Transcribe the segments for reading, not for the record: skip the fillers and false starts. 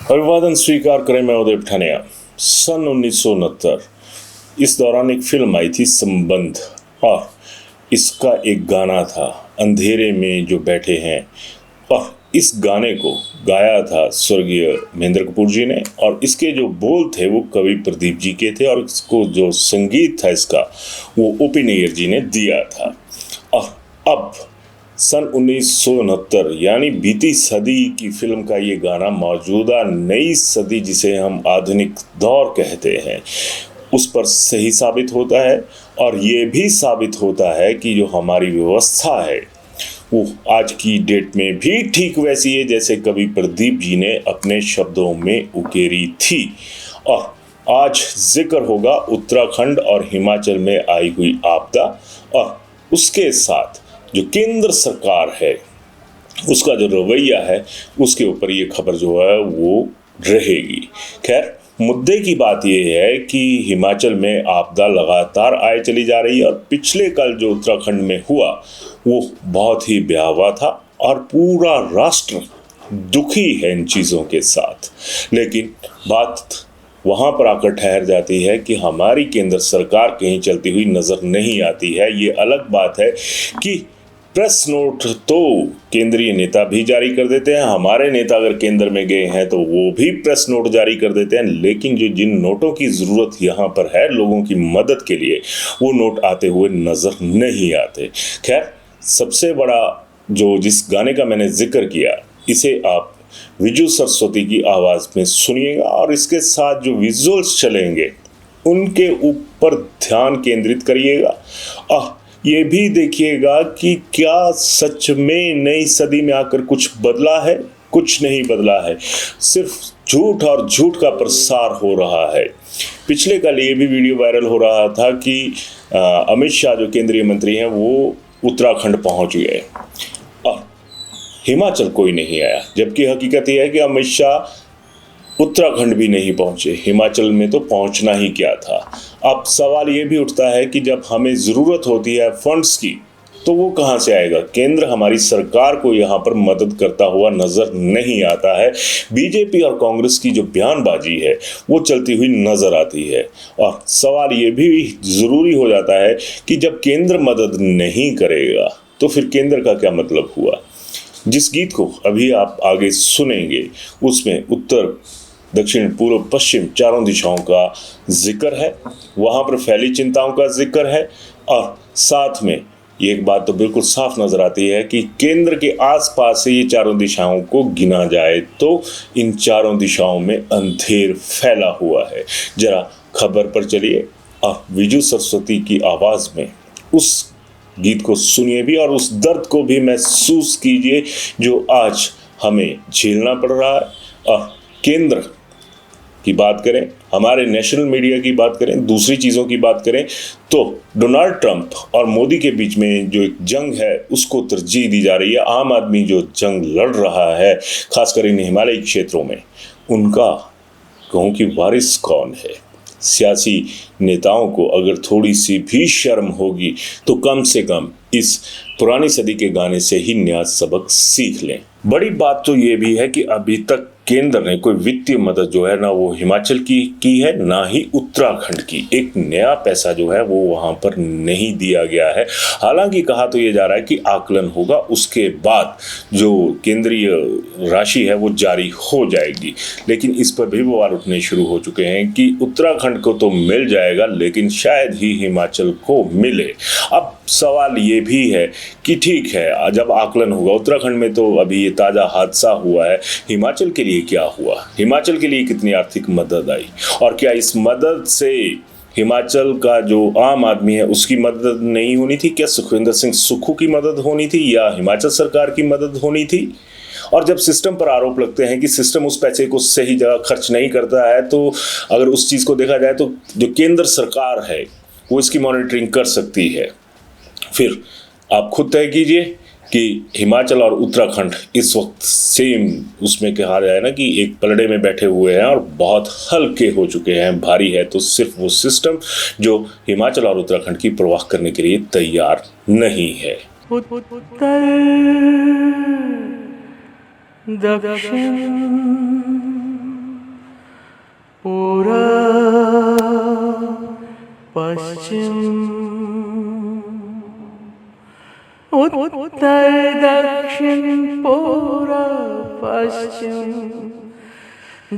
अभिवादन स्वीकार करें, मैं उदय पठानिया। सन 1969 इस दौरान एक फिल्म आई थी संबंध, और इसका एक गाना था अंधेरे में जो बैठे हैं, और इस गाने को गाया था स्वर्गीय महेंद्र कपूर जी ने, और इसके जो बोल थे वो कवि प्रदीप जी के थे, और इसको जो संगीत था इसका वो ओपी नैयर जी ने दिया था। और अब सन 1969 यानी बीती सदी की फिल्म का ये गाना मौजूदा नई सदी जिसे हम आधुनिक दौर कहते हैं उस पर सही साबित होता है। और ये भी साबित होता है कि जो हमारी व्यवस्था है वो आज की डेट में भी ठीक वैसी है जैसे कवि प्रदीप जी ने अपने शब्दों में उकेरी थी। और आज जिक्र होगा उत्तराखंड और हिमाचल में आई हुई आपदा, और उसके साथ जो केंद्र सरकार है उसका जो रवैया है उसके ऊपर ये खबर जो है वो रहेगी। खैर, मुद्दे की बात यह है कि हिमाचल में आपदा लगातार आए चली जा रही है, और पिछले कल जो उत्तराखंड में हुआ वो बहुत ही भयावह था, और पूरा राष्ट्र दुखी है इन चीज़ों के साथ। लेकिन बात वहाँ पर आकर ठहर जाती है कि हमारी केंद्र सरकार कहीं चलती हुई नज़र नहीं आती है। ये अलग बात है कि प्रेस नोट तो केंद्रीय नेता भी जारी कर देते हैं, हमारे नेता अगर केंद्र में गए हैं तो वो भी प्रेस नोट जारी कर देते हैं, लेकिन जो जिन नोटों की ज़रूरत यहाँ पर है लोगों की मदद के लिए वो नोट आते हुए नज़र नहीं आते। खैर, सबसे बड़ा जो जिस गाने का मैंने जिक्र किया इसे आप विजू सरस्वती की आवाज़ में सुनिएगा, और इसके साथ जो विजुअल्स चलेंगे उनके ऊपर ध्यान केंद्रित करिएगा। ये भी देखिएगा कि क्या सच में नई सदी में आकर कुछ बदला है। कुछ नहीं बदला है, सिर्फ झूठ और झूठ का प्रसार हो रहा है। पिछले कल ये भी वीडियो वायरल हो रहा था कि अमित शाह जो केंद्रीय मंत्री हैं वो उत्तराखंड पहुंच गए और हिमाचल कोई नहीं आया, जबकि हकीकत यह है कि अमित शाह उत्तराखंड भी नहीं पहुंचे, हिमाचल में तो पहुंचना ही क्या था। अब सवाल ये भी उठता है कि जब हमें ज़रूरत होती है फंड्स की तो वो कहाँ से आएगा। केंद्र हमारी सरकार को यहाँ पर मदद करता हुआ नज़र नहीं आता है। बीजेपी और कांग्रेस की जो बयानबाजी है वो चलती हुई नज़र आती है, और सवाल ये भी ज़रूरी हो जाता है कि जब केंद्र मदद नहीं करेगा तो फिर केंद्र का क्या मतलब हुआ। जिस गीत को अभी आप आगे सुनेंगे उसमें उत्तर, दक्षिण, पूर्व, पश्चिम चारों दिशाओं का जिक्र है, वहाँ पर फैली चिंताओं का जिक्र है, और साथ में ये एक बात तो बिल्कुल साफ नज़र आती है कि केंद्र के आसपास से ये चारों दिशाओं को गिना जाए तो इन चारों दिशाओं में अंधेर फैला हुआ है। जरा खबर पर चलिए और विजू सरस्वती की आवाज़ में उस गीत को सुनिए भी, और उस दर्द को भी महसूस कीजिए जो आज हमें झेलना पड़ रहा है। और केंद्र की बात करें, हमारे नेशनल मीडिया की बात करें, दूसरी चीज़ों की बात करें तो डोनाल्ड ट्रंप और मोदी के बीच में जो एक जंग है उसको तरजीह दी जा रही है। आम आदमी जो जंग लड़ रहा है खासकर इन हिमालयी क्षेत्रों में, उनका कहूँ कि वारिस कौन है। सियासी नेताओं को अगर थोड़ी सी भी शर्म होगी तो कम से कम इस पुरानी सदी के गाने से ही नया सबक सीख लें। बड़ी बात तो ये भी है कि अभी तक केंद्र ने कोई वित्तीय मदद जो है ना वो हिमाचल की है ना ही उत्तराखंड की। एक नया पैसा जो है वो वहाँ पर नहीं दिया गया है। हालांकि कहा तो ये जा रहा है कि आकलन होगा, उसके बाद जो केंद्रीय राशि है वो जारी हो जाएगी, लेकिन इस पर भी बवाल उठने शुरू हो चुके हैं कि उत्तराखंड को तो मिल जाएगा लेकिन शायद ही हिमाचल को मिले। अब सवाल ये भी है कि ठीक है, जब आकलन होगा उत्तराखंड में तो अभी ये ताज़ा हादसा हुआ है, हिमाचल के लिए क्या हुआ, हिमाचल के लिए कितनी आर्थिक मदद आई, और क्या इस मदद से हिमाचल का जो आम आदमी है उसकी मदद नहीं होनी थी? क्या सुखविंदर सिंह सुक्खू की मदद होनी थी या हिमाचल सरकार की मदद होनी थी? और जब सिस्टम पर आरोप लगते हैं कि सिस्टम उस पैसे को सही जगह खर्च नहीं करता है, तो अगर उस चीज़ को देखा जाए तो जो केंद्र सरकार है वो इसकी मॉनिटरिंग कर सकती है। फिर आप खुद तय कीजिए कि हिमाचल और उत्तराखंड इस वक्त सेम उसमें कहा जाए ना कि एक पलड़े में बैठे हुए हैं और बहुत हल्के हो चुके हैं, भारी है तो सिर्फ वो सिस्टम जो हिमाचल और उत्तराखंड की परवाह करने के लिए तैयार नहीं है। दक्षिण पश्चिम उत्तर दक्षिण पूरब पश्चिम,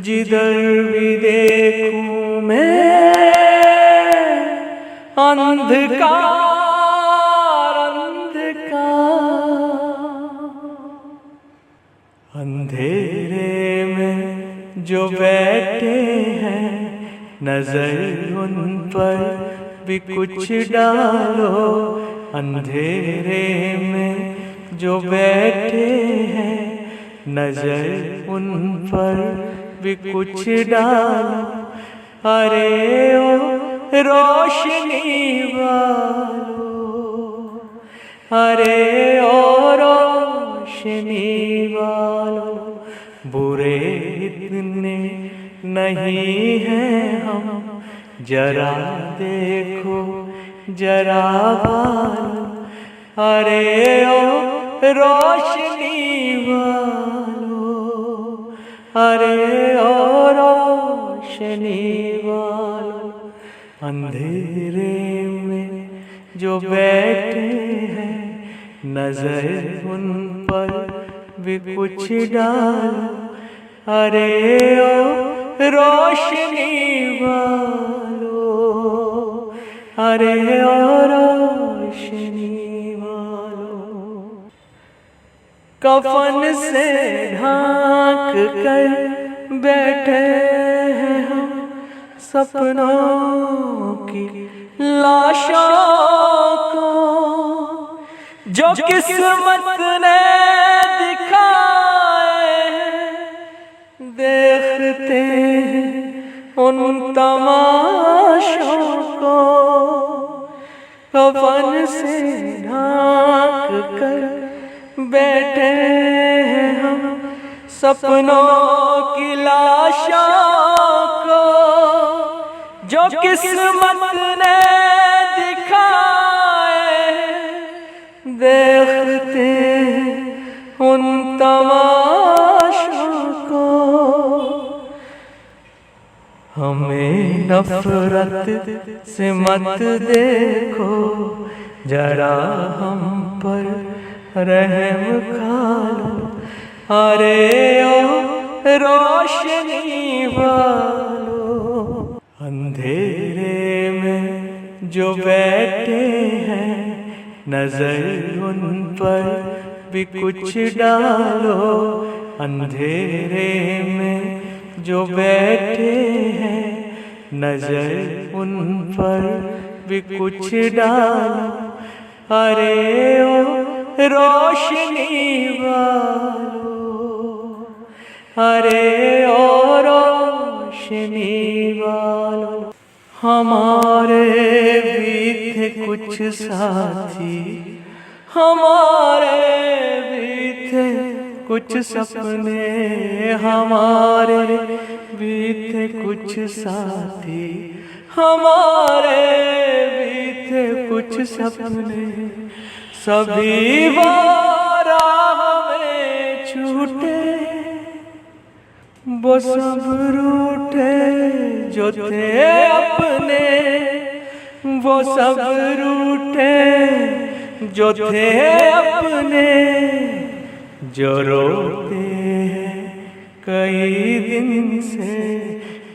जिधर भी देखूं मैं अंधकार अंधकार। अंधेरे में जो बैठे हैं नजर उन पर भी कुछ डालो। अंधेरे में जो बैठे हैं नजर उन पर भी कुछ डालो। अरे ओ रोशनी वालों, अरे ओ रोशनी वालों, बुरे इतने नहीं हैं हम, जरा देखो जरा वालों। अरे ओ रोशनी वालों, अरे ओ रोशनी वालों, अंधेरे में जो बैठे हैं नजर उन पर भी कुछ डालो। अरे ओ रोशनी वालों, अरे ओ रोशनी वालों। कफन से ढांक कर बैठे हैं हम सपनों की लाशों को, जो किस्मत ने दिखाए हैं। देखते हैं उन तमाशों को, कफन से ढांक कर बैठे हैं हम सपनों की लाशों को, जो किस्मत ने दिखाए हैं। देखते हैं उन तमाशों को, हमें नफरत से मत देखो, जरा हम पर रहम खालो। अरे ओ रोशनी वालों, अंधेरे में जो बैठे हैं नजर उन पर भी कुछ डालो। अंधेरे में जो बैठे हैं नजर उन पर भी कुछ डालो। अरे ओ रोशनी वालों, अरे ओ रोशनी वालों। हमारे भी थे कुछ साथी, हमारे भी थे कुछ सपने, हमारे भी थे कुछ साथी, हमारे भी थे कुछ सपने। सभी वारा हमें छूटे, वो सब रूठे जो थे अपने, वो सब रूठे जो थे अपने। जो रोते हैं कई दिन से,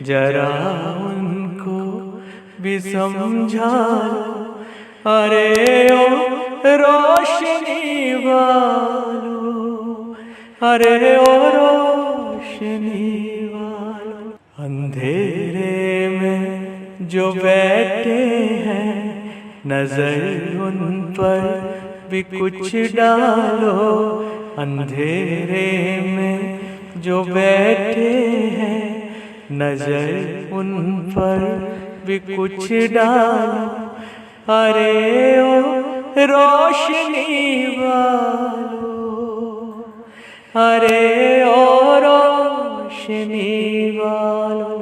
जरा उनको भी समझा लो। अरे ओ रोशनी वालों, अरे ओ रोशनी वालों। अंधेरे में जो बैठे हैं नजर उन पर भी कुछ डालो। अंधेरे में जो बैठे हैं नजर उन पर भी कुछ डालो। अरे ओ रोशनी वालों, अरे ओ रोशनी वालों।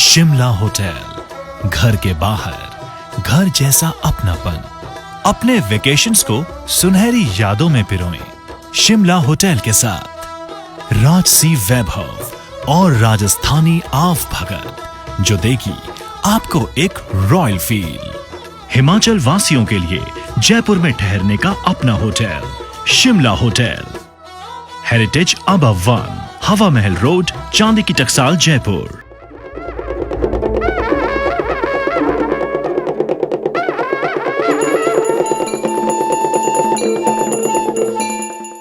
शिमला होटल, घर के बाहर घर जैसा अपनापन। अपने वेकेशंस को सुनहरी यादों में पिरोएं शिमला होटल के साथ। राजसी वैभव और राजस्थानी आव भगत जो देगी आपको एक रॉयल फील। हिमाचल वासियों के लिए जयपुर में ठहरने का अपना hotel, Shimla hotel, heritage above 1, हवा महल रोड, चांदी की टकसाल, जयपुर।